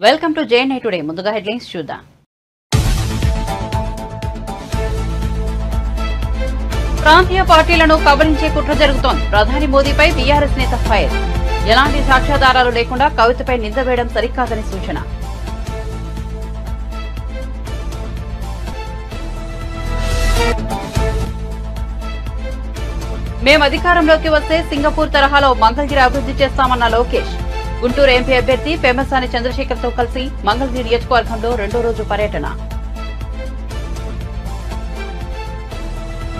Welcome to JNI today. ముందుగా headlines చూద్దాం. ప్రాంతీయ పార్టీలను కబలించే కుట్ర జరుగుతోంది. ప్రధాని మోదీపై బీఆర్ఎస్ నేత ఫైర్. ఎలాంటి సాక్ష్యాధారాలు లేకుండా కవితపై నింద వేయడం సరికాదని సూచన. మేం అధికారంలోకి వస్తే సింగపూర్ తరహాలో మంగళగిరి అభివృద్ధి చేస్తామన్న లోకేష్. గుంటూరు ఎంపీ అభ్యర్థి పెమ్మసాని చంద్రశేఖర్తో కలిసి మంగళగిరి నియోజకవర్గంలో రెండో రోజు పర్యటన.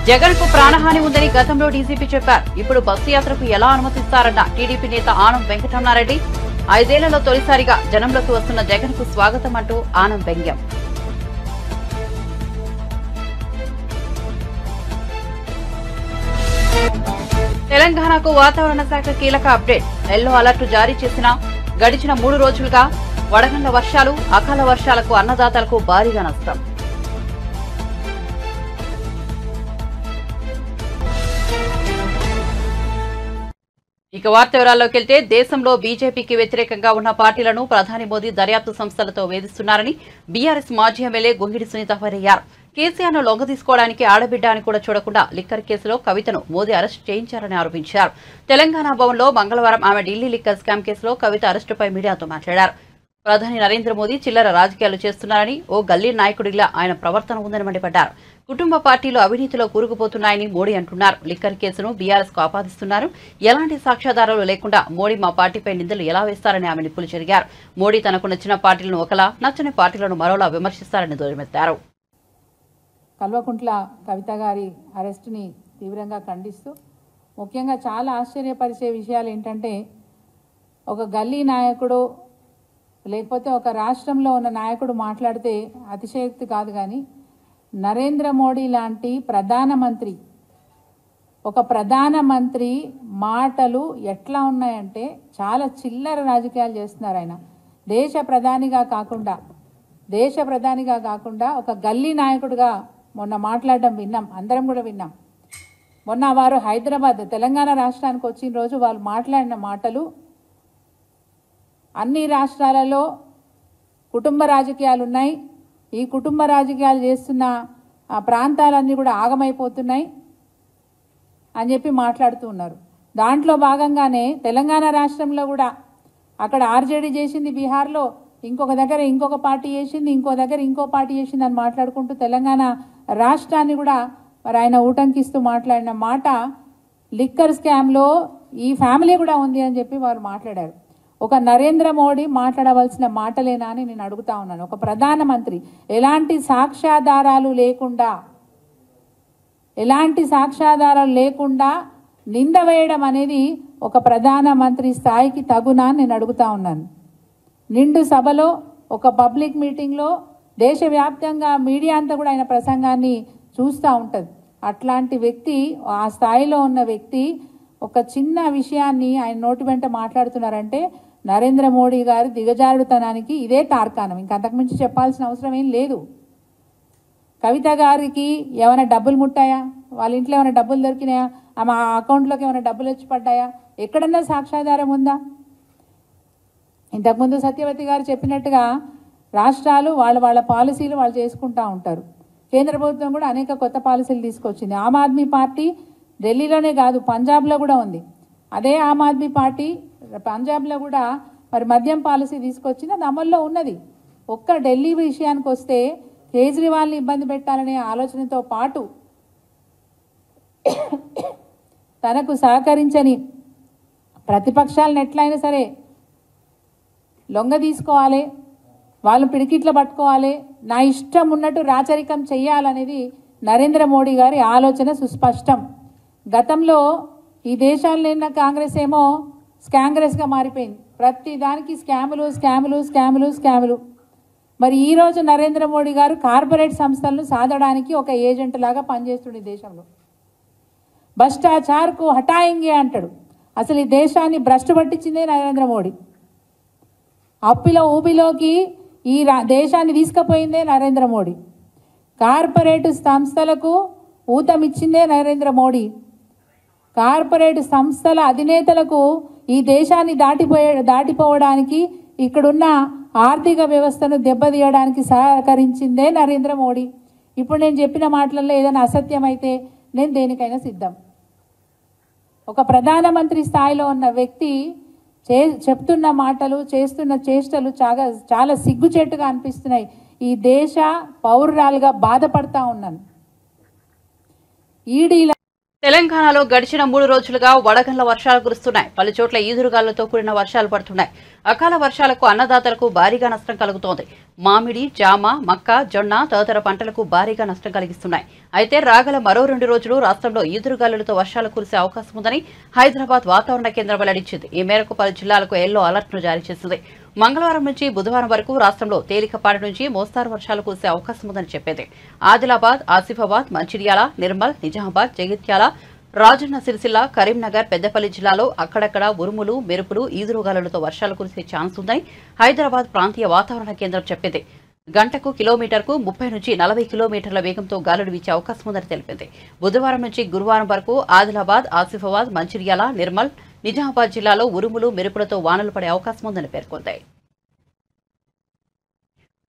జగన్ కు ప్రాణహాని ఉందని గతంలో డీజీపీ చెప్పారు. ఇప్పుడు బస్సు యాత్రకు ఎలా అనుమతిస్తారన్న టీడీపీ నేత ఆనం వెంకటరమణారెడ్డి. 5 ఏళ్లలో తొలిసారిగా జనంలోకి వస్తున్న జగన్ కు స్వాగతం అంటూ ఆనం వ్యంగ్యం. తెలంగాణకు వాతావరణ శాఖ కీలక అప్డేట్. ఎల్లో అలర్ట్ జారీ చేసిన గడిచిన 3 రోజులుగా వడగండ్ల వర్షాలు, అకాల వర్షాలకు అన్నదాతలకు భారీగా నష్టం. ఇక వార్త వివరాల్లోకి వెళ్తే, దేశంలో బీజేపీకి వ్యతిరేకంగా ఉన్న పార్టీలను ప్రధాని మోదీ దర్యాప్తు సంస్థలతో వేధిస్తున్నారని బీఆర్ఎస్ మాజీ ఎమ్మెల్యే గొంగిడి సునీత ఫైరయ్యారు. కేసీఆర్ను లొంగదీసుకోవడానికి ఆడబిడ్డ అని కూడా చూడకుండా లిక్కర్ కేసులో కవితను మోదీ అరెస్టు చేయించారని ఆరోపించారు. తెలంగాణ భవన్లో మంగళవారం ఆమె ఢిల్లీ లిక్కర్ స్కామ్ కేసులో కవిత అరెస్టుపై మీడియాతో మాట్లాడారు. ప్రధాని నరేంద్ర మోదీ చిల్లర రాజకీయాలు చేస్తున్నారని, ఓ గల్లీ నాయకుడిలా ఆయన ప్రవర్తన ఉందని మండిపడ్డారు. కుటుంబ పార్టీలు అవినీతిలో కూరుకుపోతున్నాయని మోడీ అంటున్నారు. లిక్కర్ కేసును బీఆర్ఎస్ కు ఆపాదిస్తున్నారు. ఎలాంటి సాక్ష్యాధారాలు లేకుండా మోడీ మా పార్టీపై నిందలు ఎలా వేస్తారని ఆమె నిప్పులు చెరిగారు. మోడీ తనకు నచ్చిన పార్టీలను ఒకలా, నచ్చని పార్టీలను మరోలా విమర్శిస్తారని ధ్వజమెత్తారు. కల్వకుంట్ల కవిత గారి అరెస్టుని తీవ్రంగా ఖండిస్తూ, ముఖ్యంగా చాలా ఆశ్చర్యపరిచే విషయాలు ఏంటంటే, ఒక గల్లీ నాయకుడు లేకపోతే ఒక రాష్ట్రంలో ఉన్న నాయకుడు మాట్లాడితే అతిశయోక్తి కాదు, కానీ నరేంద్ర మోడీ లాంటి ప్రధానమంత్రి మాటలు ఎట్లా ఉన్నాయంటే చాలా చిల్లర రాజకీయాలు చేస్తున్నారు. ఆయన దేశ ప్రధానిగా కాకుండా ఒక గల్లీ నాయకుడిగా మొన్న మాట్లాడడం విన్నాం, అందరం కూడా విన్నాం. మొన్న వారు తెలంగాణ రాష్ట్రానికి వచ్చిన రోజు వాళ్ళు మాట్లాడిన మాటలు, అన్ని రాష్ట్రాలలో కుటుంబ రాజకీయాలు ఉన్నాయి, ఈ కుటుంబ రాజకీయాలు చేస్తున్న ఆ ప్రాంతాలన్నీ కూడా ఆగమైపోతున్నాయి అని చెప్పి మాట్లాడుతూ ఉన్నారు. దాంట్లో భాగంగానే తెలంగాణ రాష్ట్రంలో కూడా అక్కడ ఆర్జేడీ చేసింది, బీహార్లో ఇంకొక దగ్గర ఇంకొక పార్టీ చేసింది, ఇంకో దగ్గర ఇంకో పార్టీ చేసింది అని మాట్లాడుకుంటూ తెలంగాణ రాష్ట్రాన్ని కూడా మరి ఆయన ఊటంకిస్తూ మాట్లాడిన మాట, లిక్కర్ స్కామ్లో ఈ ఫ్యామిలీ కూడా ఉంది అని చెప్పి వారు మాట్లాడారు. ఒక నరేంద్ర మోడీ మాట్లాడవలసిన మాటలేనా అని నేను అడుగుతా ఉన్నాను. ఒక ప్రధానమంత్రి ఎలాంటి సాక్ష్యాధారాలు లేకుండా నింద వేయడం అనేది ఒక ప్రధానమంత్రి స్థాయికి తగునా అని నేను అడుగుతా ఉన్నాను. నిండు సభలో, ఒక పబ్లిక్ మీటింగ్లో, దేశవ్యాప్తంగా మీడియా అంతా కూడా ఆయన ప్రసంగాన్ని చూస్తూ ఉంటుంది. అట్లాంటి వ్యక్తి, ఆ స్థాయిలో ఉన్న వ్యక్తి ఒక చిన్న విషయాన్ని ఆయన నోటి వెంట మాట్లాడుతున్నారంటే నరేంద్ర మోడీ గారి దిగజారుడుతనానికి ఇదే తార్కాణం. ఇంకా అంతకుమించి చెప్పాల్సిన అవసరం ఏం లేదు. కవిత గారికి ఏమైనా డబ్బులు ముట్టాయా? వాళ్ళ ఇంట్లో ఏమైనా డబ్బులు దొరికినాయా? ఆమె అకౌంట్లోకి ఏమైనా డబ్బులు వచ్చి పడ్డాయా? ఎక్కడన్నా సాక్ష్యాధారం ఉందా? ఇంతకుముందు సత్యవతి గారు చెప్పినట్టుగా రాష్ట్రాలు వాళ్ళ పాలసీలు వాళ్ళు చేసుకుంటూ ఉంటారు. కేంద్ర ప్రభుత్వం కూడా అనేక కొత్త పాలసీలు తీసుకొచ్చింది. ఆమ్ ఆద్మీ పార్టీ ఢిల్లీలోనే కాదు, పంజాబ్లో కూడా ఉంది. అదే ఆమ్ ఆద్మీ పార్టీ పంజాబ్లో కూడా మరి మద్యం పాలసీ తీసుకొచ్చింది, అది అమల్లో ఉన్నది. ఒక్క ఢిల్లీ విషయానికి వస్తే కేజ్రీవాల్ని ఇబ్బంది పెట్టాలనే ఆలోచనతో పాటు తనకు సహకరించని ప్రతిపక్షాలను ఎట్లయినా సరే లొంగ తీసుకోవాలి, వాళ్ళు పిడికిట్లో పట్టుకోవాలి, నా ఇష్టం ఉన్నట్టు రాచరికం చెయ్యాలనేది నరేంద్ర మోడీ గారి ఆలోచన సుస్పష్టం. గతంలో ఈ దేశాల్లో ఉన్న కాంగ్రెస్ ఏమో స్కాంగ్రెస్గా మారిపోయింది. ప్రతి దానికి స్కాములు. మరి ఈరోజు నరేంద్ర మోడీ గారు కార్పొరేట్ సంస్థలను సాధడానికి ఒక ఏజెంట్ లాగా పనిచేస్తుంది దేశంలో. భ్రష్టాచార్కు హటాయింగే అంటాడు. అసలు ఈ దేశాన్ని భ్రష్టు పట్టించిందే నరేంద్ర మోడీ. అప్పిలో ఊబిలోకి ఈ దేశాన్ని తీసుకుపోయిందే నరేంద్ర మోడీ. కార్పొరేట్ సంస్థలకు ఊతమిచ్చిందే నరేంద్ర మోడీ. కార్పొరేట్ సంస్థల అధినేతలకు ఈ దేశాన్ని దాటిపోవడానికి ఇక్కడున్న ఆర్థిక వ్యవస్థను దెబ్బతీయడానికి సహకరించిందే నరేంద్ర మోడీ. ఇప్పుడు నేను చెప్పిన మాటలలో ఏదైనా అసత్యం అయితే నేను దేనికైనా సిద్ధం. ఒక ప్రధానమంత్రి స్థాయిలో ఉన్న వ్యక్తి చెప్తున్న మాటలు చేస్తున్న చేష్టలు చాలా సిగ్గుచేటుగా అనిపిస్తున్నాయి. ఈ దేశ పౌరురాలుగా బాధపడతా ఉన్నాను. ఈడీల తెలంగాణలో గడిచిన 3 రోజులుగా వడగండ్ల వర్షాలు కురుస్తున్నాయి. పలు చోట్ల ఈదురుగాలులతో కూడిన వర్షాలు పడుతున్నాయి. అకాల వర్షాలకు అన్నదాతలకు భారీగా నష్టం కలుగుతోంది. మామిడి, జామ, మక్క, జొన్న తదితర పంటలకు భారీగా నష్టం కలిగిస్తున్నాయి. అయితే రాగల మరో 2 రోజులు రాష్ట్రంలో ఈదురుగాలులతో వర్షాలు కురిసే అవకాశం ఉందని హైదరాబాద్ వాతావరణ కేంద్రం వెల్లడించింది. ఈ మేరకు పలు జిల్లాలకు ఎల్లో అలర్ట్ను జారీ చేసింది. మంగళవారం నుంచి బుధవారం వరకు రాష్ట్రంలో తేలికపాటి నుంచి మోస్తారు వర్షాలు కురిసే అవకాశం ఉందని చెప్పింది. ఆదిలాబాద్, ఆసిఫాబాద్, మంచిర్యాల, నిర్మల్, నిజామాబాద్, జగిత్యాల, రాజన్న సిరిసిల్ల, కరీంనగర్, పెద్దపల్లి జిల్లాలో అక్కడక్కడ ఉరుములు, మెరుపులు, ఈదురుగాలులతో వర్షాలు కురిసే ఛాన్స్ ఉందని హైదరాబాద్ ప్రాంతీయ వాతావరణ కేంద్రం చెప్పింది. గంటకు కిలోమీటర్కు 30 నుంచి 40 కిలోమీటర్ల వేగంతో గాలులు వీచే అవకాశం ఉందని తెలిపింది. బుధవారం నుంచి గురువారం వరకు ఆదిలాబాద్, ఆసిఫాబాద్, మంచిర్యాల, నిర్మల్, నిజామాబాద్ జిల్లాలో ఉరుములు, మెరుపులతో వానలు పడే అవకాశం ఉందని పేర్కొంది.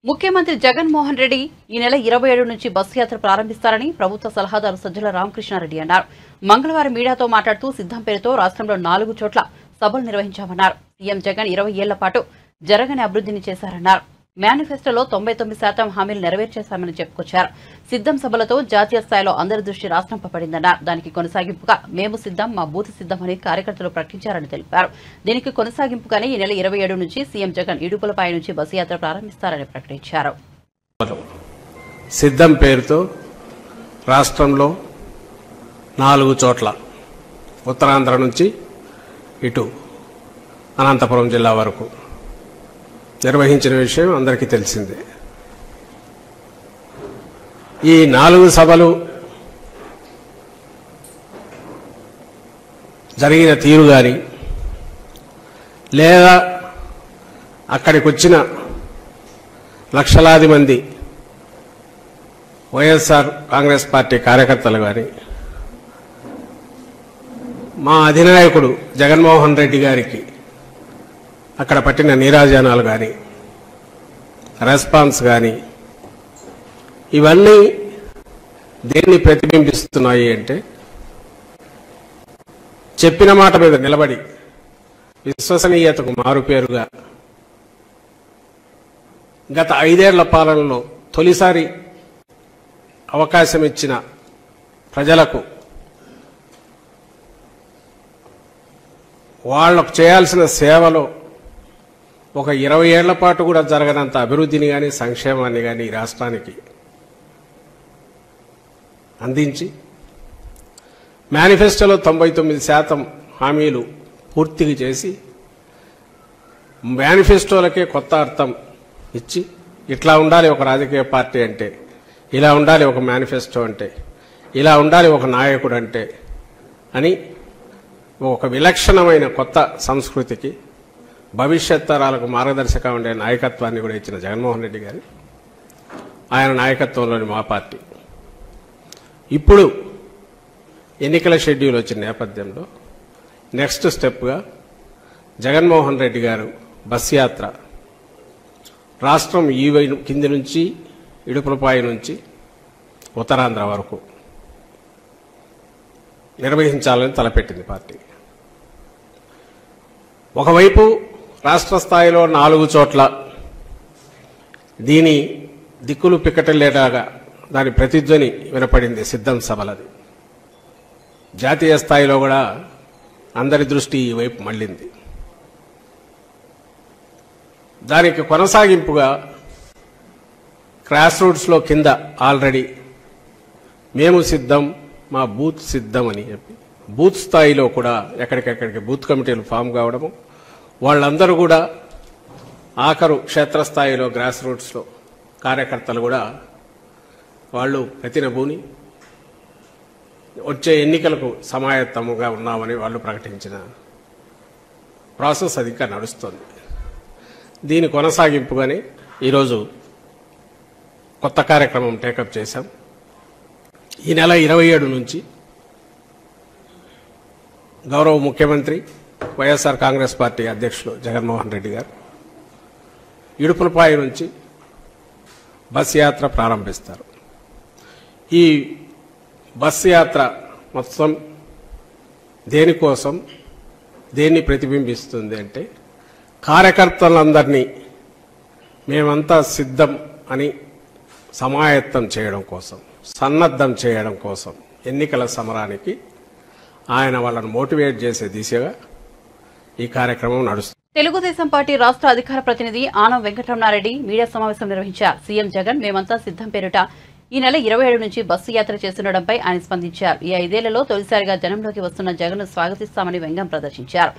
ముఖ్యమంత్రి జగన్మోహన్ రెడ్డి ఈ నెల 27 నుంచి బస్సు యాత్ర ప్రారంభిస్తారని ప్రభుత్వ సలహాదారు సజ్జల రామకృష్ణారెడ్డి అన్నారు. మంగళవారం మీడియాతో మాట్లాడుతూ సిద్ధం పేరుతో రాష్ట్రంలో 4 చోట్ల సభలు నిర్వహించామన్నారు. సీఎం జగన్ 20 ఏళ్ల పాటు జరగని అభివృద్ధిని చేశారన్నారు. మేనిఫెస్టోలో 99% హామీలు నెరవేర్చేశామని చెప్పుకొచ్చారు. సిద్ధం సభలతో జాతీయ స్థాయిలో అందరి దృష్టి రాష్ట్రంపై పడిందన్నారు. దానికి కొనసాగింపుగా మేము సిద్ధం, మా బూత్ సిద్ధం అని కార్యకర్తలు ప్రకటించారని తెలిపారు. దీనికి కొనసాగింపుగానే ఈ నెల 27 నుంచి సీఎం జగన్ ఇడుపులపై నుంచి బస్సు యాత్ర ప్రారంభిస్తారని ప్రకటించారు. సిద్ధం పేరుతో రాష్ట్రంలో 4 చోట్ల ఉత్తరాంధ్ర నుంచి ఇటు అనంతపురం జిల్లా వరకు నిర్వహించిన విషయం అందరికీ తెలిసిందే. ఈ 4 సభలు జరిగిన తీరు గాని లేదా అక్కడికి వచ్చిన లక్షలాది మంది వైఎస్ఆర్ కాంగ్రెస్ పార్టీ కార్యకర్తలు గాని మా అధినాయకుడు జగన్మోహన్ రెడ్డి గారికి అక్కడ పట్టిన నీరాజనాలు కానీ రెస్పాన్స్ కానీ ఇవన్నీ దేన్ని ప్రతిబింబిస్తున్నాయి అంటే చెప్పిన మాట మీద నిలబడి విశ్వసనీయతకు మారుపేరుగా గత 5 ఏళ్ల పాలనలో తొలిసారి అవకాశం ఇచ్చిన ప్రజలకు వాళ్లకు చేయాల్సిన సేవలో ఒక 20 ఏళ్ల పాటు కూడా జరగనంత అభివృద్ధిని కానీ సంక్షేమాన్ని కానీ ఈ రాష్ట్రానికి అందించి మేనిఫెస్టోలో 99% హామీలు పూర్తిగా చేసి మేనిఫెస్టోలకే కొత్త అర్థం ఇచ్చి ఇట్లా ఉండాలి ఒక రాజకీయ పార్టీ అంటే, ఇలా ఉండాలి ఒక మేనిఫెస్టో అంటే, ఇలా ఉండాలి ఒక నాయకుడు అంటే అని ఒక విలక్షణమైన కొత్త సంస్కృతికి భవిష్యత్ తరాలకు మార్గదర్శకంగా ఉండే నాయకత్వాన్ని కూడా ఇచ్చిన జగన్మోహన్ రెడ్డి గారు ఆయన నాయకత్వంలోని మా పార్టీ ఇప్పుడు ఎన్నికల షెడ్యూల్ వచ్చిన నేపథ్యంలో నెక్స్ట్ స్టెప్గా జగన్మోహన్ రెడ్డి గారు బస్ యాత్ర రాష్ట్రం ఈ కింది నుంచి ఇడుపులపాయి నుంచి ఉత్తరాంధ్ర వరకు నిర్వహించాలని తలపెట్టింది పార్టీ. ఒకవైపు రాష్ట్ర స్థాయిలో 4 చోట్ల దీని దిక్కులు పిక్కటలేలాగా దాని ప్రతిధ్వని వినపడింది సిద్ధం సభలది. జాతీయ స్థాయిలో కూడా అందరి దృష్టి ఈ వైపు మళ్లింది. దానికి కొనసాగింపుగా క్రాస్ రూట్స్లో కింద ఆల్రెడీ మేము సిద్ధం, మా బూత్ సిద్ధం అని చెప్పి బూత్ స్థాయిలో కూడా ఎక్కడికెక్కడికి బూత్ కమిటీలు ఫామ్ కావడము, వాళ్ళందరూ కూడా ఆఖరు క్షేత్రస్థాయిలో గ్రాస్ రూట్స్లో కార్యకర్తలు కూడా వాళ్ళు ప్రతినబూని వచ్చే ఎన్నికలకు సమాయత్తముగా ఉన్నామని వాళ్ళు ప్రకటించిన ప్రాసెస్ అది ఇంకా నడుస్తుంది. దీని కొనసాగింపుగానే ఈరోజు కొత్త కార్యక్రమం టేకప్ చేశాం. ఈ నెల 27 నుంచి గౌరవ ముఖ్యమంత్రి వైఎస్ఆర్ కాంగ్రెస్ పార్టీ అధ్యక్షులు జగన్మోహన్ రెడ్డి గారు ఇడుపులపాయ నుంచి బస్సు యాత్ర ప్రారంభిస్తారు. ఈ బస్సు యాత్ర మొత్తం దేనికోసం, దేన్ని ప్రతిబింబిస్తుంది అంటే కార్యకర్తలందరినీ మేమంతా సిద్ధం అని సమాయత్తం చేయడం కోసం, సన్నద్ధం చేయడం కోసం ఎన్నికల సమరానికి ఆయన వాళ్ళను మోటివేట్ చేసే దిశగా ఈ కార్యక్రమం నడుస్తుంది. తెలుగుదేశం పార్టీ రాష్ట్ర అధికార ప్రతినిధి ఆనం వెంకటరమణారెడ్డి మీడియా సమావేశం నిర్వహించారు. సీఎం జగన్ మేమంతా సిద్ధం పేరిట ఈ నెల 27 నుంచి బస్సు యాత్ర చేస్తుండటంపై ఆయన స్పందించారు. ఈ 5 ఏళ్లలో తొలిసారిగా జనంలోకి వస్తున్న జగన్ ను స్వాగతిస్తామని వ్యంగ్యం ప్రదర్శించారు.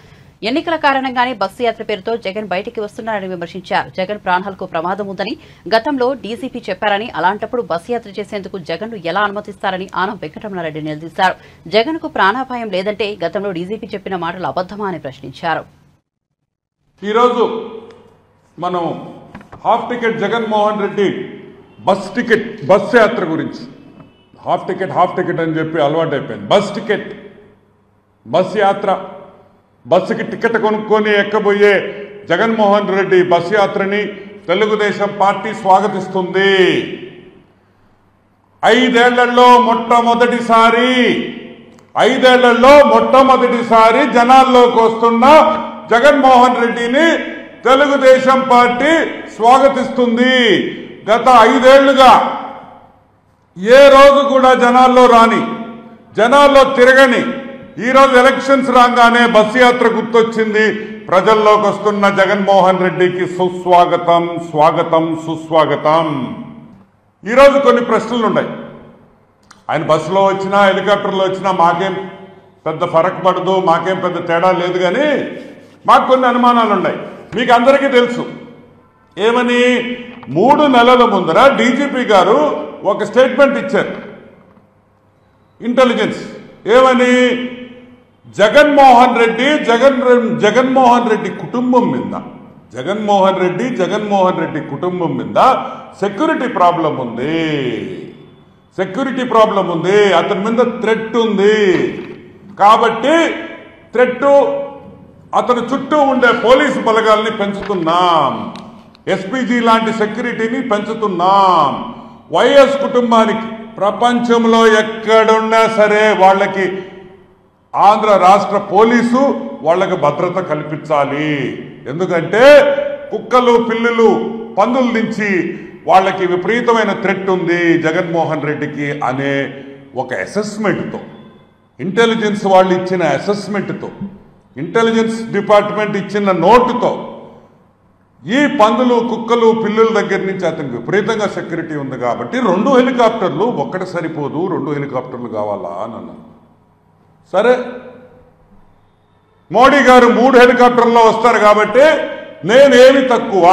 ఎన్నికల కారణంగానే బస్సు యాత్ర పేరుతో జగన్ బయటికి వస్తున్నారని విమర్శించారు. జగన్ ప్రాణాలకు ప్రమాదం ఉందని గతంలో డీజీపీ చెప్పారని, అలాంటప్పుడు బస్సు యాత్ర చేసేందుకు జగన్ ను ఎలా అనుమతిస్తారని ఆనం వెంకటరమణారెడ్డి నిలదీశారు. జగన్ కు ప్రాణాపాయం లేదంటే గతంలో డీజీపీ చెప్పిన మాటలు అబద్దమా అని ప్రశ్నించారు. ఈరోజు మనం half ticket Jaganmohan Reddy bus యాత్ర గురించి, హాఫ్ టికెట్ అని చెప్పి అలవాటు అయిపోయింది. బస్ యాత్ర, బస్సుకి టికెట్ కొనుక్కొని ఎక్కబోయే జగన్మోహన్ రెడ్డి బస్ యాత్రని తెలుగుదేశం పార్టీ స్వాగతిస్తుంది. 5 ఏళ్లలో మొట్టమొదటిసారి జనాల్లోకి వస్తున్న జగన్మోహన్ రెడ్డిని తెలుగుదేశం పార్టీ స్వాగతిస్తుంది. గత 5 ఏళ్లుగా ఏ రోజు కూడా జనాల్లో రాని, జనాల్లో తిరగని, ఈరోజు ఎలక్షన్స్ రాగానే బస్సు యాత్ర గుర్తొచ్చింది. ప్రజల్లోకి వస్తున్న జగన్మోహన్ రెడ్డికి సుస్వాగతం, స్వాగతం, సుస్వాగతం. ఈరోజు కొన్ని ప్రశ్నలు ఉన్నాయి. ఆయన బస్సులో వచ్చినా హెలికాప్టర్లో వచ్చినా మాకేం పెద్ద ఫరక్ పడదు, మాకేం పెద్ద తేడా లేదు. కానీ మాకు కొన్ని అనుమానాలు ఉన్నాయి. మీకు అందరికీ తెలుసు ఏమని, 3 నెలల ముందర డీజీపీ గారు ఒక స్టేట్మెంట్ ఇచ్చారు ఇంటెలిజెన్స్. ఏమని, జగన్మోహన్ రెడ్డి కుటుంబం మీద, జగన్మోహన్ రెడ్డి కుటుంబం మీద సెక్యూరిటీ ప్రాబ్లం ఉంది, అతని మీద థ్రెట్ ఉంది. కాబట్టి అతని చుట్టూ ఉండే పోలీసు బలగాల్ని పెంచుతున్నాం, ఎస్పీజీ లాంటి సెక్యూరిటీని పెంచుతున్నాం. వైఎస్ కుటుంబానికి ప్రపంచంలో ఎక్కడున్నా సరే వాళ్ళకి ఆంధ్ర రాష్ట్ర పోలీసు వాళ్ళకి భద్రత కల్పించాలి. ఎందుకంటే కుక్కలు, పిల్లులు, పందుల నుంచి వాళ్ళకి విపరీతమైన థ్రెట్ ఉంది జగన్మోహన్ రెడ్డికి అనే ఒక అసెస్మెంట్తో, ఇంటెలిజెన్స్ వాళ్ళు ఇచ్చిన అసెస్మెంట్తో, ఇంటెలిజెన్స్ డిపార్ట్మెంట్ ఇచ్చిన నోటుతో ఈ పందులు, కుక్కలు, పిల్లుల దగ్గర నుంచి అతనికి విపరీతంగా సెక్యూరిటీ ఉంది. కాబట్టి 2 హెలికాప్టర్లు ఒక్కటి సరిపోదు, 2 హెలికాప్టర్లు కావాలా అని అన్నారు. సరే, మోడీ గారు 3 హెలికాప్టర్లో వస్తారు కాబట్టి నేనేమి తక్కువ,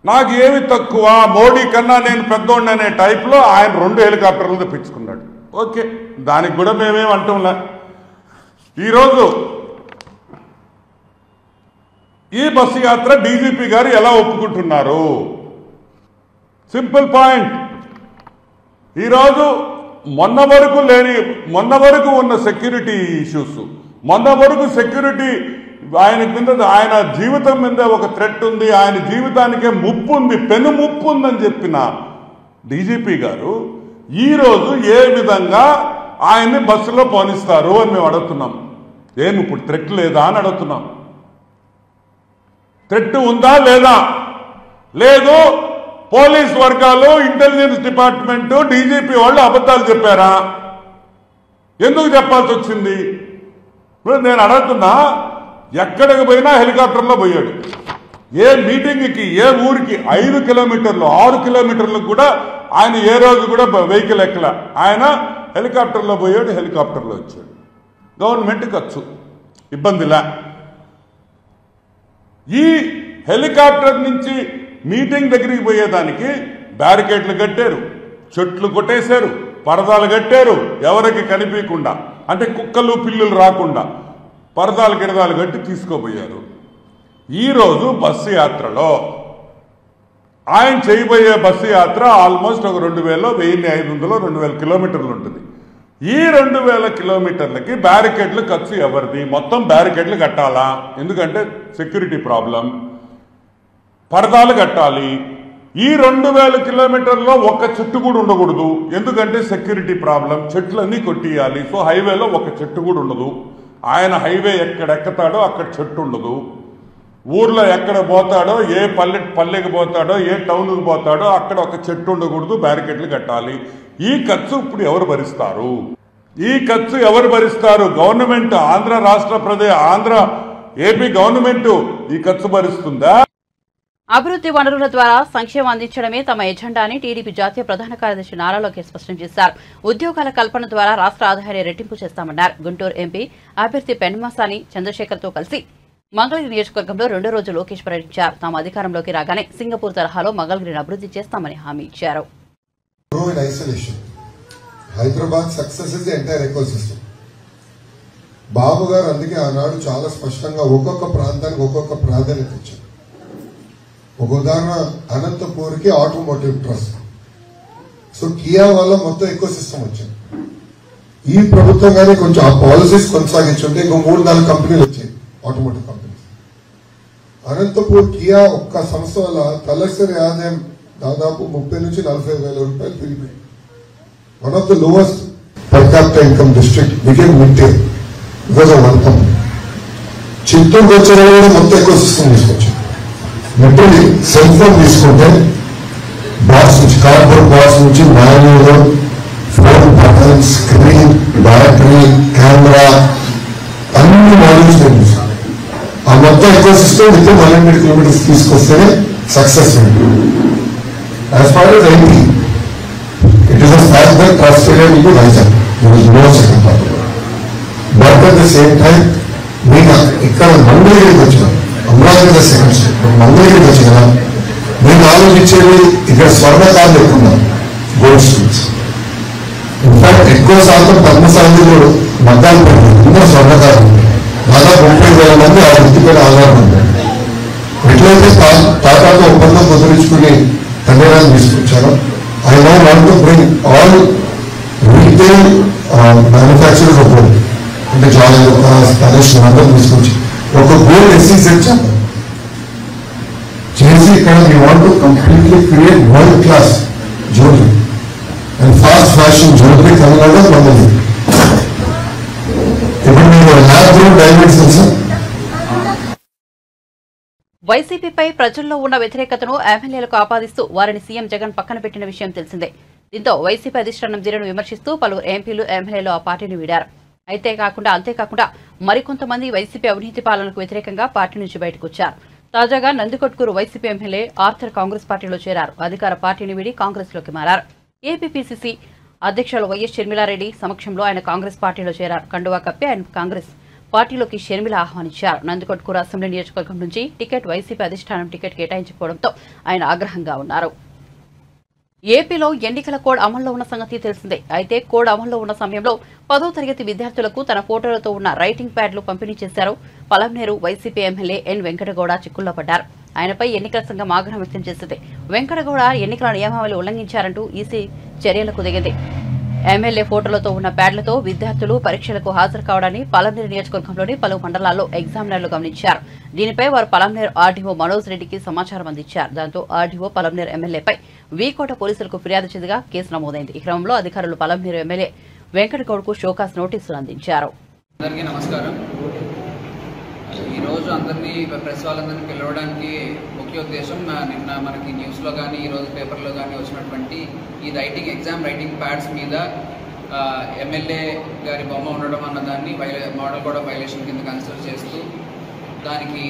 నాకేమి తక్కువ, మోడీ కన్నా నేను పెద్దోడిని అనే టైప్లో ఆయన 2 హెలికాప్టర్లు తెప్పించుకున్నాడు. ఓకే, దానికి కూడా మేమేం అంటున్నా. ఈరోజు ఈ బస్సు యాత్ర డీజీపీ గారు ఎలా ఒప్పుకుంటున్నారు? Simple point. ఈరోజు మొన్న వరకు ఉన్న సెక్యూరిటీ ఇష్యూస్, మొన్న వరకు సెక్యూరిటీ ఆయన జీవితం మీద ఒక థ్రెట్ ఉంది, ఆయన జీవితానికే ముప్పు ఉంది, పెను ముప్పు ఉందని చెప్పిన డీజీపీ గారు ఈరోజు ఏ విధంగా ఆయన్ని బస్సులో పోనిస్తారు అని మేము అడుగుతున్నాం. ఏమి ఇప్పుడు థ్రెట్ లేదా అని అడుగుతున్నాం. థ్రెట్ ఉందా లేదా? లేదు. పోలీస్ వర్గాలు, ఇంటెలిజెన్స్ డిపార్ట్మెంట్, డీజీపీ వాళ్ళు అబద్ధాలు చెప్పారా? ఎందుకు చెప్పాల్సి వచ్చింది? ఇప్పుడు నేను అడుగుతున్నా, ఎక్కడికి పోయినా హెలికాప్టర్లో పోయాడు. ఏ మీటింగ్కి, ఏ ఊరికి 5 కిలోమీటర్లు, 6 కిలోమీటర్లకు కూడా ఆయన ఏ రోజు కూడా వెహికల్ ఎక్కల. ఆయన హెలికాప్టర్లో పోయాడు, హెలికాప్టర్లో వచ్చాడు. గవర్నమెంట్ ఖర్చు, ఇబ్బందిలా. ఈ హెలికాప్టర్ నుంచి మీటింగ్ దగ్గరికి పోయేదానికి బ్యారికేడ్లు కట్టారు, చెట్లు కొట్టేశారు, పరదాలు కట్టారు, ఎవరికి కనిపించకుండా, అంటే కుక్కలు, పిల్లులు రాకుండా పరదాలు గిరదాలు కట్టి తీసుకోపోయారు. ఈరోజు బస్సు యాత్రలో ఆయన చేయబోయే బస్సు యాత్ర ఆల్మోస్ట్ ఒక 2500, 2000 కిలోమీటర్లు ఉంటుంది. ఈ 2000 కిలోమీటర్లకి బ్యారికేడ్లు ఖర్చు ఎవరిది? మొత్తం బ్యారికేడ్లు కట్టాలా? ఎందుకంటే సెక్యూరిటీ ప్రాబ్లం. పరదాలు కట్టాలి. ఈ 2000 కిలోమీటర్లో ఒక్క చెట్టు కూడా ఉండకూడదు. ఎందుకంటే సెక్యూరిటీ ప్రాబ్లం, చెట్లన్నీ కొట్టియాలి. సో హైవేలో ఒక చెట్టు కూడా ఉండదు. ఆయన హైవే ఎక్కడెక్కుతాడో అక్కడ చెట్టు ఉండదు. ఊర్లో ఎక్కడ పోతాడో, ఏ పల్లెకి పోతాడో, ఏ టౌన్కి పోతాడో అక్కడ ఒక చెట్టు ఉండకూడదు. బ్యారికేడ్లు కట్టాలి. ఈ ఖర్చు ఇప్పుడు ఎవరు భరిస్తారు? గవర్నమెంట్, ఆంధ్ర ఏపీ గవర్నమెంట్ ఈ ఖర్చు భరిస్తుందా? అభివృద్ధి వనరుల ద్వారా సంక్షేమం అందించడమే తమ ఎజెండా అని టీడీపీ జాతీయ ప్రధాన కార్యదర్శి నారా లోకేష్ స్పష్టం చేశారు. ఉద్యోగాల కల్పన ద్వారా రాష్ట్ర ఆదాయాన్ని రెట్టింపు చేస్తామన్నారు. గుంటూరు ఎంపీ అభ్యర్థి పెన్మాసాని చంద్రశేఖర్తో కలిసి మంగళగిరి నియోజకవర్గంలో 2 రోజులు లోకేష్ పర్యటించారు. తాము అధికారంలోకి రాగానే సింగపూర్ తరహాలో మంగళగిరిని అభివృద్ధి చేస్తామని హామీ ఇచ్చారు. Hyderabad success is the entire ecosystem. Babu గారు అందుకే ఆనాడు చాలా స్పష్టంగా ఒక్కొక్క ప్రాంతానికి ఒక్కొక్క ప్రాధాన్యత ఇచ్చారు. ఒక ఉదాహరణ అనంతపూర్కి ఆటోమోటివ్ ట్రస్ట్. సో కియా వల్ల మొత్తం ఎకోసిస్టమ్ వచ్చింది. ఈ ప్రభుత్వం కానీ కొంచెం ఆ పాలసీస్ కొనసాగించుంటే ఇంకో 3-4 కంపెనీలు వచ్చాయి, ఆటోమోటివ్ కంపెనీస్. అనంతపూర్ కియా ఒక్క సంస్థ వల్ల తలసరి ఆదాయం దాదాపు 30 నుంచి 40 వేల రూపాయలు పెరిగిపోయింది. One of the lowest per capita income district became mid-tier because of one company. చిత్తూరుకు వచ్చిన కూడా మొత్తం ఎకోసిస్టమ్ తీసుకొచ్చాం. లిటరలీ సెల్ ఫోన్ తీసుకుంటే బాక్స్ నుంచి, కార్డ్బోర్డ్ బాక్స్ నుంచి manual, phone button, screen, battery, camera అన్ని మాడ్యూల్స్ నిర్మిస్తాం. ఆ మొత్తం ఎకోసిస్టమ్ విత్ 100 కిలోమీటర్స్ తీసుకొస్తేనే సక్సెస్ ఉంది. As far as IP, it is a fact that trust area will be wiser. There is no second thought about it. But at the same time, మీకు ఇక్కడ మంగళగిరికి వచ్చిన Amaravati second state మంగళగిరికి వచ్చిన నేను ఆలోచించేది ఇక్కడ స్వర్ణకారులు ఎక్కువ ఉన్నారు, గోల్డ్ స్టూడెంట్స్. ఇన్ఫాక్ట్ ఎక్కువ శాతం పద్మశాలిలో మగ్గాలు పెట్టారు, అందరూ స్వర్ణకారులు. దాదాపు 30,000 మంది ఆ వృత్తిపైన ఆధారం ఉన్నారు. ఎట్లయితే టాటాతో ఒప్పందం కుదిరించుకుని కళ్యాణాన్ని తీసుకొచ్చారో, I now want to bring all retail manufacturers of gold, అంటే జాలి తనేష్ అందరూ తీసుకొచ్చి ఒక గోల్డ్ ఎస్సీసెట్ చేసి ఇక్కడ we want to completely create world class jewelry and fast fashion jewelry Tamil Nadu మంది. ఇప్పుడు మీరు ల్యాబ్ గ్రోన్ డైమండ్స్ తెలుసా? వైసీపీపై ప్రజల్లో ఉన్న వ్యతిరేకతను ఎమ్మెల్యేలకు ఆపాదిస్తూ వారిని సీఎం జగన్ పక్కన పెట్టిన విషయం తెలిసిందే. దీంతో వైసీపీ అధిష్టానం తీరును విమర్శిస్తూ పలువురు ఎంపీలు, ఎమ్మెల్యేలు ఆ పార్టీని వీడారు. అంతేకాకుండా మరికొంతమంది వైసీపీ అవినీతి పాలనకు వ్యతిరేకంగా పార్టీ నుంచి బయటకు వచ్చారు. తాజాగా Nandikotkur YCP MLA Arthur Congress పార్టీలో చేరారు. అధికార పార్టీని వీడి కాంగ్రెస్ లోకి మారారు. ఏపీపీసీసీ అధ్యక్షులు వైఎస్ షర్మిలారెడ్డి సమక్షంలో ఆయన కాంగ్రెస్ పార్టీలో చేరారు. కండువా కప్పి ఆయన కాంగ్రెస్ పార్టీలోకి షర్మిల ఆహ్వానించారు. నందికొట్కూరు అసెంబ్లీ నియోజకవర్గం నుంచి టికెట్ వైసీపీ అధిష్టానం టికెట్ కేటాయించకపోవడంతో ఆయన ఆగ్రహంగా ఉన్నారు. ఏపీలో ఎన్నికల కోడ్ అమల్లో ఉన్న సంగతి తెలిసిందే. అయితే కోడ్ అమల్లో ఉన్న సమయంలో 10వ తరగతి విద్యార్థులకు తన ఫోటోలతో ఉన్న రైటింగ్ ప్యాడ్లు పంపిణీ చేశారు. Palamaner YCP MLA N Venkatagowda చిక్కుల్లో పడ్డారు. ఆయనపై ఎన్నికల సంఘం ఆగ్రహం వ్యక్తం చేసింది. వెంకటగౌడ ఎన్నికల నియమావళి ఉల్లంఘించారంటూ ఈసీ చర్యలకు దిగింది. ఎమ్మెల్యే ఫోటోలతో ఉన్న ప్యాడ్లతో విద్యార్థులు పరీక్షలకు హాజరు కావడాన్ని పలమనేరు నియోజకవర్గంలోని పలు మండలాల్లో ఎగ్జామినర్లు గమనించారు. దీనిపై వారు పలమనేరు ఆర్డీఓ మనోజ్ రెడ్డికి సమాచారం అందించారు. దాంతో ఆర్డీఓ పలమనేరు ఎమ్మెల్యేపై వీకోట పోలీసులకు ఫిర్యాదు చేయగా కేసు నమోదైంది. ఈ క్రమంలో అధికారులు పలమనేరు ఎమ్మెల్యే వెంకటగౌడకు షోకాస్ నోటీసులు అందించారు. అందరికీ నమస్కారం. ఈరోజు అందరినీ ప్రెస్ వాళ్ళందరినీ పిలవడానికి ముఖ్య ఉద్దేశం, నిన్న మనకి న్యూస్లో కానీ ఈరోజు పేపర్లో కానీ వచ్చినటువంటి ఈ ఎగ్జామ్ రైటింగ్ ప్యాడ్స్ మీద ఎమ్మెల్యే గారి బొమ్మ ఉండడం అన్నదాన్ని మోడల్ కోడ్ ఆఫ్ వైలేషన్ కింద కన్సిడర్ చేస్తూ దానికి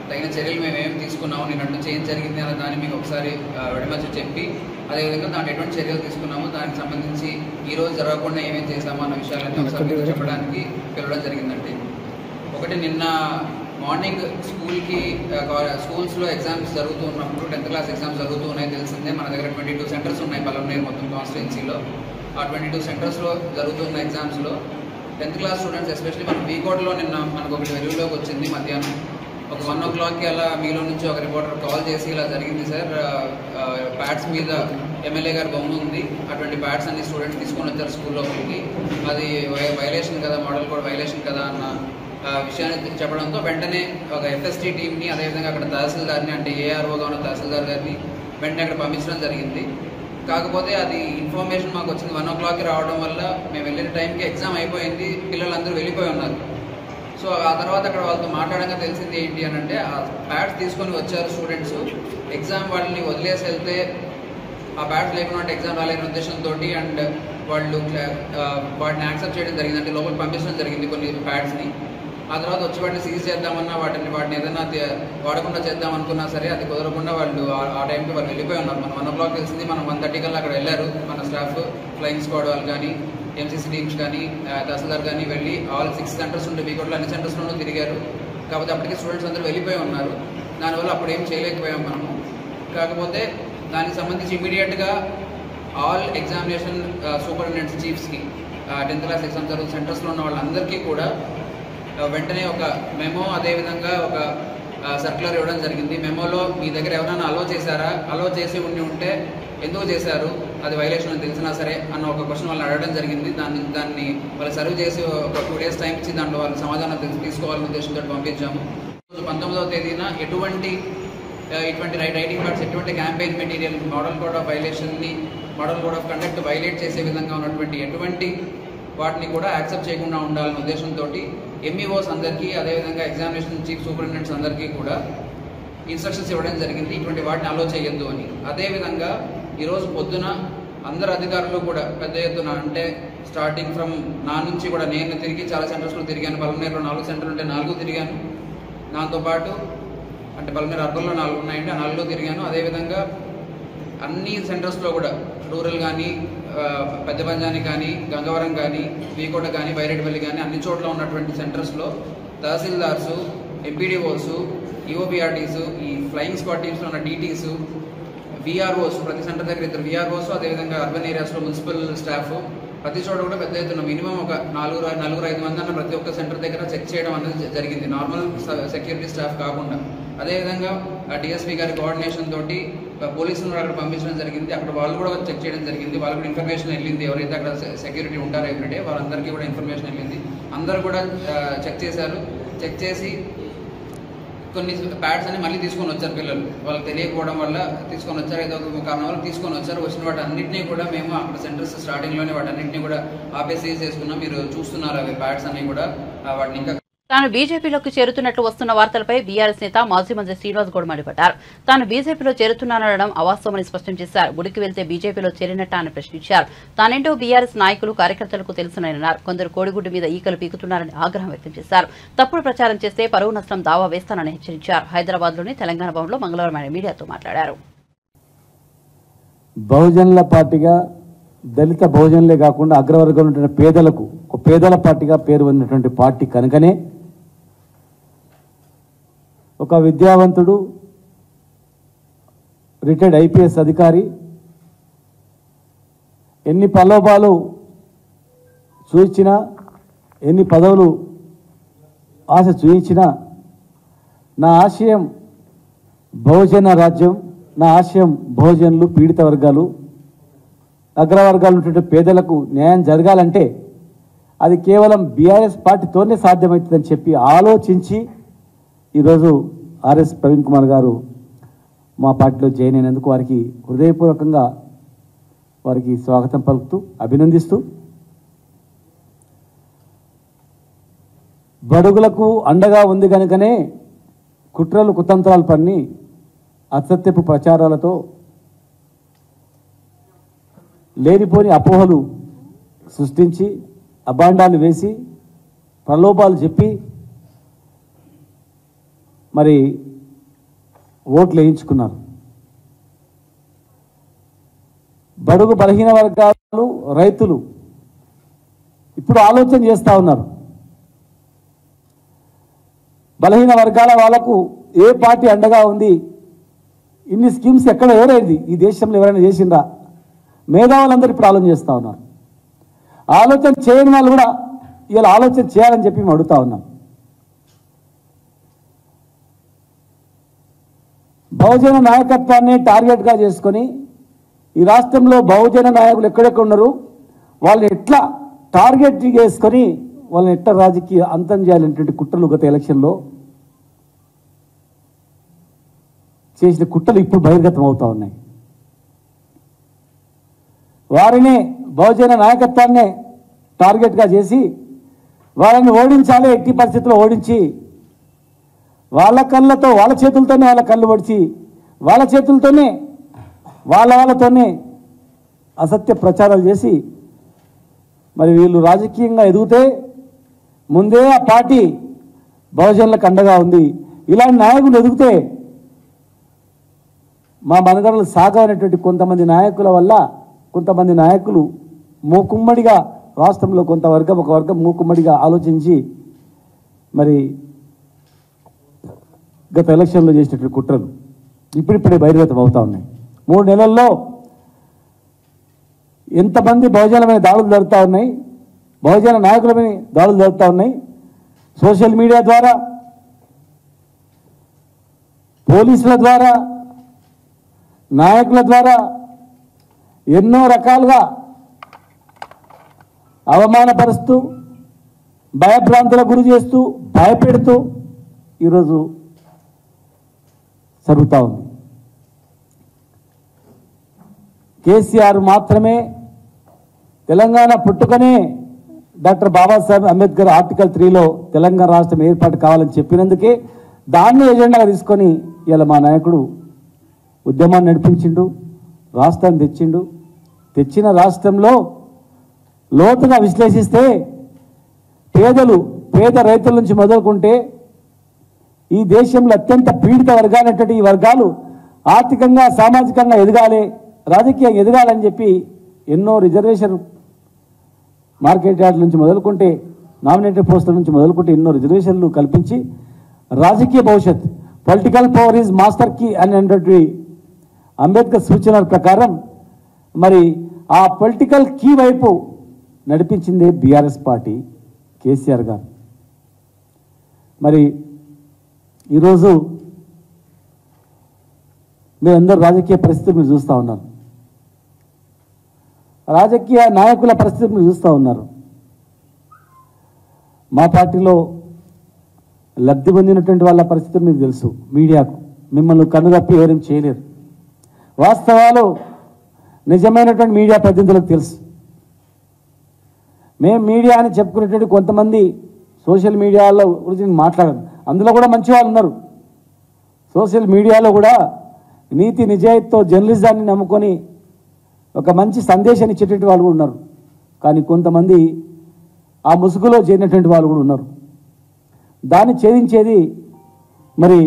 తగిన చర్యలు మేమేమి తీసుకున్నాము, నిన్నట్టు చేంజ్ జరిగింది అన్న దాన్ని మీకు ఒకసారి విడమర్చి చెప్పి అదేవిధంగా దాంట్లో ఎటువంటి చర్యలు తీసుకున్నాము, దానికి సంబంధించి ఈరోజు జరగకుండా ఏమేమి చేశామో అన్న విషయాలన్నీ ఒకసారి చెప్పడానికి పిలవడం జరిగిందండి. ఒకటి, నిన్న మార్నింగ్ స్కూల్స్లో ఎగ్జామ్స్ జరుగుతూ ఉన్నప్పుడు 10th క్లాస్ ఎగ్జామ్స్ జరుగుతూ ఉన్నాయి తెలిసిందే. మన దగ్గర 22 సెంటర్స్ ఉన్నాయి పలమనేరు మొత్తం కాన్స్టిట్యున్సీలో. ఆ 22 సెంటర్స్లో జరుగుతున్న ఎగ్జామ్స్లో 10th క్లాస్ స్టూడెంట్స్ ఎస్పెషల్లీ మన వీకోడ్లో నిన్న మనకు ఒకటి వెలుగులోకి వచ్చింది. మధ్యాహ్నం ఒక 1 o'clockకి అలా మీలో నుంచి ఒక రిపోర్టర్ కాల్ చేసి ఇలా జరిగింది సార్, ప్యాడ్స్ మీద ఎమ్మెల్యే గారి బొమ్మ ఉంది, అటువంటి ప్యాడ్స్ అన్ని స్టూడెంట్స్ తీసుకొని వచ్చారు స్కూల్లోకి, అది వైలేషన్ కదా, మోడల్ కోడ్ వైలేషన్ కదా అన్న విషయాన్ని చెప్పడంతో వెంటనే ఒక ఎఫ్ఎస్టీ టీమ్ని, అదేవిధంగా అక్కడ తహసీల్దార్ని, అంటే ఏఆర్ఓగా ఉన్న తహసీల్దార్ గారిని వెంటనే అక్కడ పంపించడం జరిగింది. కాకపోతే అది ఇన్ఫర్మేషన్ మాకు వచ్చింది 1 o'clockకి రావడం వల్ల మేము వెళ్ళిన టైంకి ఎగ్జామ్ అయిపోయింది, పిల్లలందరూ వెళ్ళిపోయి ఉన్నారు. సో ఆ తర్వాత అక్కడ వాళ్ళతో మాట్లాడగా తెలిసింది ఏంటి అని అంటే, ఆ ప్యాడ్స్ తీసుకొని వచ్చారు స్టూడెంట్స్, ఎగ్జామ్ వాళ్ళని వదిలేసి వెళ్తే ఆ ప్యాడ్స్ లేకుండా ఎగ్జామ్ రాలేని ఉద్దేశంతో అండ్ వాళ్ళు వాటిని యాక్సెప్ట్ చేయడం జరిగింది, అంటే లోపలికి పంపించడం జరిగింది కొన్ని ప్యాడ్స్ని. ఆ తర్వాత వచ్చి వాటిని సీజ్ చేద్దామన్నా వాటిని ఏదైనా వాడకుండా చేద్దాం అనుకున్నా సరే అది కుదరకుండా వాళ్ళు ఆ టైంకి వాళ్ళు వెళ్ళిపోయి ఉన్నారు. మనం 1 o'clock తెలిసింది, మనం 1:30 కల్లా అక్కడ వెళ్ళారు మన స్టాఫ్, ఫ్లయింగ్ స్క్వాడ్ వాళ్ళు కానీ, ఎంసీసీ టీమ్స్ కానీ, తహసీల్దార్ కానీ వెళ్ళి ఆల్ 6 సెంటర్స్ ఉంటే మీకోట్లో అన్ని సెంటర్స్లోనూ తిరిగారు. కాకపోతే అప్పటికే స్టూడెంట్స్ అందరూ వెళ్ళిపోయి ఉన్నారు, దానివల్ల అప్పుడు ఏం చేయలేకపోయాం మనము. కాకపోతే దానికి సంబంధించి ఇమీడియట్గా ఆల్ ఎగ్జామినేషన్ సూపరింటెండెంట్స్ చీఫ్స్కి 10th క్లాస్ ఎగ్జామ్ జరుగుతున్న సెంటర్స్లో ఉన్న వాళ్ళందరికీ కూడా వెంటనే ఒక మెమో, అదేవిధంగా ఒక సర్క్యులర్ ఇవ్వడం జరిగింది. మెమోలో మీ దగ్గర ఎవరైనా అలో చేశారా, అలో చేసి ఉంటే ఎందుకు చేశారు, అది వైలేషన్ అని తెలిసినా సరే అన్న ఒక క్వశ్చన్ వాళ్ళని అడగడం జరిగింది. దాన్ని వాళ్ళు సర్వ్ చేసి ఒక 2 days టైం ఇచ్చి దాంట్లో వాళ్ళు సమాధానం తీసుకోవాలనే ఉద్దేశంతో పంపించాము. 19వ తేదీన ఇటువంటి రైటింగ్ ప్యాడ్స్, ఎటువంటి campaign material, model code of వైలేషన్ని, model code of conduct violate చేసే విధంగా ఉన్నటువంటి ఎటువంటి వాటిని కూడా యాక్సెప్ట్ చేయకుండా ఉండాలనే ఉద్దేశంతో ఎంఈఓస్ అందరికీ, అదేవిధంగా ఎగ్జామినేషన్ చీఫ్ సూపరింటెండెంట్స్ అందరికీ కూడా ఇన్స్ట్రక్షన్స్ ఇవ్వడం జరిగింది, ఇటువంటి వాటిని అలో చేయొద్దు అని. అదేవిధంగా ఈరోజు పొద్దున అందరు అధికారులు కూడా పెద్ద ఎత్తున, అంటే స్టార్టింగ్ ఫ్రమ్ నా నుంచి కూడా నేను తిరిగి చాలా సెంటర్స్లో తిరిగాను. పల్మనేరులో 4 సెంటర్లు ఉంటే 4 తిరిగాను. దాంతోపాటు అంటే పల్మనేరు అర్బన్లో 4 ఉన్నాయంటే ఆ 4 తిరిగాను. అదేవిధంగా అన్ని సెంటర్స్లో కూడా రూరల్ కానీ, పెద్ద పంజాని కానీ, గంగవరం కానీ, వీకోట కానీ, బైరెడ్పల్లి కానీ అన్ని చోట్ల ఉన్నటువంటి సెంటర్స్లో తహసీల్దార్సు, ఎంపీడీఓస్, ఈఓబీఆర్టీస్, ఈ ఫ్లయింగ్ స్క్వాడ్ టీమ్స్లో ఉన్న డీటీస్, వీఆర్ఓస్, ప్రతి సెంటర్ దగ్గర 2 వీఆర్ఓస్, అదేవిధంగా అర్బన్ ఏరియాస్లో మున్సిపల్ స్టాఫ్, ప్రతి చోట కూడా పెద్ద ఎత్తున మినిమం ఒక 4-5 మంది అన్న ప్రతి ఒక్క సెంటర్ దగ్గర చెక్ చేయడం అనేది జరిగింది, నార్మల్ సెక్యూరిటీ స్టాఫ్ కాకుండా. అదేవిధంగా డిఎస్పీ గారి కోఆర్డినేషన్ తోటి పోలీసులను కూడా అక్కడ పంపించడం జరిగింది. అక్కడ వాళ్ళు కూడా చెక్ చేయడం జరిగింది, వాళ్ళకి కూడా ఇన్ఫర్మేషన్ వెళ్ళింది, ఎవరైతే అక్కడ సెక్యూరిటీ ఉంటారో ఎవ్రీడే వాళ్ళందరికీ కూడా ఇన్ఫర్మేషన్ వెళ్ళింది. అందరూ కూడా చెక్ చేశారు. చెక్ చేసి కొన్ని ప్యాడ్స్ అని మళ్ళీ తీసుకొని వచ్చారు పిల్లలు, వాళ్ళకి తెలియకపోవడం వల్ల తీసుకొని వచ్చారు, ఏదో ఒక కారణం వల్ల తీసుకొని వచ్చారు. వచ్చిన వాటి అన్నింటినీ కూడా మేము అక్కడ సెంటర్స్ స్టార్టింగ్లోనే వాటి అన్నింటినీ కూడా ఆపేసి చేసుకున్నాం. మీరు చూస్తున్నారు అవి ప్యాడ్స్ అన్ని కూడా వాటిని ఇంకా. తాను బీజేపీలోకి చేరుతున్నట్లు వస్తున్న వార్తలపై బీఆర్ఎస్ నేత మాజీ మంత్రి శ్రీనివాస్ గౌడ్ మండిపడ్డారు. తాను బీజేపీలో చేరుతున్నానడం అవాస్తవమని స్పష్టం చేశారు. గుడికి వెళ్తే బీజేపీలో చేరినట్ట అని ప్రశ్నించారు. తానేంటో బీఆర్ఎస్ నాయకులు, కార్యకర్తలకు తెలుసునన్నారు. కొందరు కోడిగుడ్డు మీద ఈకలు పీకుతున్నారని ఆగ్రహం వ్యక్తం చేశారు. తప్పుడు ప్రచారం చేస్తే పరువు నష్టం దావా వేస్తానని హెచ్చరించారు. హైదరాబాద్లోని తెలంగాణ భవన్లో మంగళవారం ఆయన మీడియాతో మాట్లాడారు. బహుజనుల పార్టీగా దళిత బహుజనులే కాకుండా అగ్రవర్గంలో ఉంటున్న పేదలకు ఒక పేదల పార్టీగా పేరు పొందినటువంటి పార్టీ కనుకనే ఒక విద్యావంతుడు, రిటైర్డ్ ఐపీఎస్ అధికారి ఎన్ని ప్రలోభాలు చూయించినా, ఎన్ని పదవులు ఆశ చూయించినా, నా ఆశయం బహుజన రాజ్యం, నా ఆశయం బహుజనులు, పీడిత వర్గాలు, అగ్రవర్గాలు ఉన్నటువంటి పేదలకు న్యాయం జరగాలంటే అది కేవలం బీఆర్ఎస్ పార్టీతోనే సాధ్యమవుతుందని చెప్పి ఆలోచించి ఈరోజు ఆర్ఎస్ ప్రవీణ్ కుమార్ గారు మా పార్టీలో జాయిన్ అయినందుకు వారికి హృదయపూర్వకంగా వారికి స్వాగతం పలుకుతూ అభినందిస్తూ, బడుగులకు అండగా ఉంది కనుకనే కుట్రలు కుతంత్రాలు పన్ని అసత్యపు ప్రచారాలతో లేనిపోని అపోహలు సృష్టించి అభాండాలు వేసి ప్రలోభాలు చెప్పి మరి ఓట్లు వేయించుకున్నారు. బడుగు బలహీన వర్గాలు, రైతులు ఇప్పుడు ఆలోచన చేస్తూ ఉన్నారు. బలహీన వర్గాల వాళ్ళకు ఏ పార్టీ అండగా ఉంది, ఇన్ని స్కీమ్స్ ఎక్కడ ఎవరైంది ఈ దేశంలో ఎవరైనా చేసిందా, మేధావులందరూ ఇప్పుడు ఆలోచన చేస్తూ ఉన్నారు. ఆలోచన చేయని వాళ్ళు కూడా ఇలా ఆలోచన చేయాలని చెప్పి మేము అడుగుతా ఉన్నాం. బహుజన నాయకత్వాన్ని టార్గెట్గా చేసుకొని ఈ రాష్ట్రంలో బహుజన నాయకులు ఎక్కడెక్కడ ఉన్నారు, వాళ్ళని ఎట్లా టార్గెట్ చేసుకొని వాళ్ళని ఎట్ట రాజకీయ అంతం చేయాలనేటువంటి కుట్రలు గత ఎలక్షన్లో చేసిన కుట్రలు ఇప్పుడు బహిర్గతం అవుతా ఉన్నాయి. వారిని బహుజన నాయకత్వాన్నే టార్గెట్గా చేసి వాళ్ళని ఓడించాలి, ఎట్టి పరిస్థితుల్లో ఓడించి వాళ్ళ కళ్ళతో వాళ్ళ చేతులతోనే వాళ్ళ కళ్ళు పొడిచి వాళ్ళ చేతులతోనే వాళ్ళతోనే అసత్య ప్రచారాలు చేసి మరి వీళ్ళు రాజకీయంగా ఎదిగితే ముందే ఆ పార్టీ బహుజనులకు అండగా ఉంది. ఇలాంటి నాయకులు ఎదిగితే మా మనగడలు సాగవనేటువంటి కొంతమంది నాయకుల వల్ల కొంతమంది నాయకులు మూకుమ్మడిగా రాష్ట్రంలో కొంత వర్గం ఒక వర్గం మూకుమ్మడిగా ఆలోచించి మరి గత ఎలక్షన్లో చేసినటువంటి కుట్రలు ఇప్పుడిప్పుడే బహిర్గతం అవుతా ఉన్నాయి. 3 నెలల్లో ఎంతమంది బహుజనుల మీద దాడులు జరుగుతూ ఉన్నాయి, బహుజన నాయకుల మీద దాడులు జరుగుతూ ఉన్నాయి. సోషల్ మీడియా ద్వారా, పోలీసుల ద్వారా, నాయకుల ద్వారా ఎన్నో రకాలుగా అవమానపరుస్తూ భయభ్రాంతులకు గురి చేస్తూ భయపెడుతూ ఈరోజు జరుగుతూ ఉంది. కేసీఆర్ మాత్రమే తెలంగాణ పుట్టుకనే డాక్టర్ బాబాసాహెబ్ అంబేద్కర్ ఆర్టికల్ 3లో తెలంగాణ రాష్ట్రం ఏర్పాటు కావాలని చెప్పినందుకే దాన్ని ఎజెండాగా తీసుకొని ఇలా మా నాయకుడు ఉద్యమాన్ని నడిపించిండు, రాష్ట్రాన్ని తెచ్చిండు. తెచ్చిన రాష్ట్రంలో లోతుగా విశ్లేషిస్తే పేద రైతుల నుంచి మొదలుకుంటే ఈ దేశంలో అత్యంత పీడిత వర్గాలైనటువంటి ఈ వర్గాలు ఆర్థికంగా సామాజికంగా ఎదగాలి, రాజకీయంగా ఎదగాలని చెప్పి ఎన్నో రిజర్వేషన్ మార్కెట్ యార్డ్ నుంచి మొదలుకుంటే నామినేటెడ్ పోస్టుల నుంచి మొదలుకుంటే ఎన్నో రిజర్వేషన్లు కల్పించి రాజకీయ భవిష్యత్ political power is master key అనేటువంటి అంబేద్కర్ సూచనల ప్రకారం మరి ఆ పొలిటికల్ కీ వైపు నడిపించిందే బీఆర్ఎస్ పార్టీ, కేసీఆర్ గారు. మరి ఈరోజు మీరందరూ రాజకీయ పరిస్థితి మీరు చూస్తూ ఉన్నారు, రాజకీయ నాయకుల పరిస్థితి మీరు చూస్తూ ఉన్నారు. మా పార్టీలో లబ్ధి పొందినటువంటి వాళ్ళ పరిస్థితి మీకు తెలుసు. మీడియాకు మిమ్మల్ని కన్నుగప్పి ఎవరేం చేయలేరు. వాస్తవాలు నిజమైనటువంటి మీడియా ప్రతినిధులకు తెలుసు. మేము మీడియా అని చెప్పుకునేటువంటి కొంతమంది సోషల్ మీడియాలో గురించి మాట్లాడారు, అందులో కూడా మంచి వాళ్ళు ఉన్నారు. సోషల్ మీడియాలో కూడా నీతి నిజాయితీతో జర్నలిజాన్ని నమ్ముకొని ఒక మంచి సందేశాన్ని ఇచ్చేటువంటి వాళ్ళు కూడా ఉన్నారు. కానీ కొంతమంది ఆ ముసుగులో చేరినటువంటి వాళ్ళు కూడా ఉన్నారు. దాన్ని ఛేదించేది మరి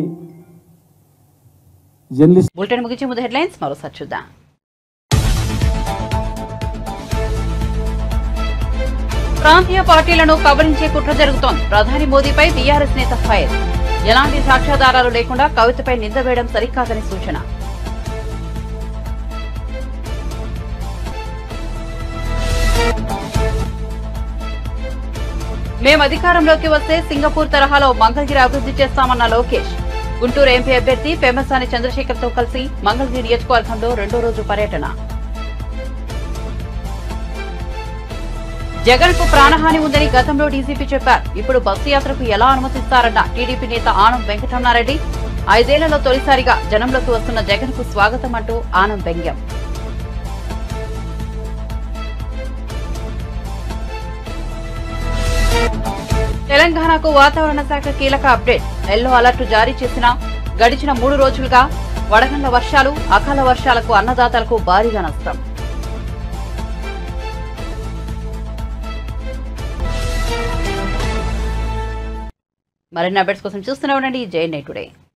జర్నలిస్ట్. బులెటిన్ ముగించే ముందు హెడ్లైన్స్ మరోసారి చూద్దాం. ప్రాంతీయ పార్టీలను కబలించే కుట్ర జరుగుతోంది. ప్రధాని మోదీపై బీఆర్ఎస్ నేత ఫైర్. ఎలాంటి సాక్ష్యాధారాలు లేకుండా కవితపై నింద వేయడం సరికాదని సూచన. మేం అధికారంలోకి వస్తే సింగపూర్ తరహాలో మంగళగిరి అభివృద్ధి చేస్తామన్న లోకేష్. గుంటూరు ఎంపీ అభ్యర్థి పెమ్మసాని చంద్రశేఖర్తో కలిసి మంగళగిరి నియోజకవర్గంలో 2వ రోజు పర్యటన. జగన్ కు ప్రాణహాని ఉందని గతంలో డీజీపీ చెప్పారు. ఇప్పుడు బస్సు యాత్రకు ఎలా అనుమతిస్తారన్న టీడీపీ నేత ఆనం వెంకటరమణారెడ్డి. 5 ఏళ్లలో తొలిసారిగా జనంలోకి వస్తున్న జగన్ కు స్వాగతం అంటూ ఆనం వ్యంగ్యం. తెలంగాణకు వాతావరణ శాఖ కీలక అప్డేట్. ఎల్లో అలర్ట్ జారీ చేసిన గడిచిన 3 రోజులుగా వడగండ్ల వర్షాలు, అకాల వర్షాలకు అన్నదాతలకు భారీగా నష్టం. మరిన్ని అప్డేట్స్ కోసం చూస్తూనే ఉండండి జై టుడే.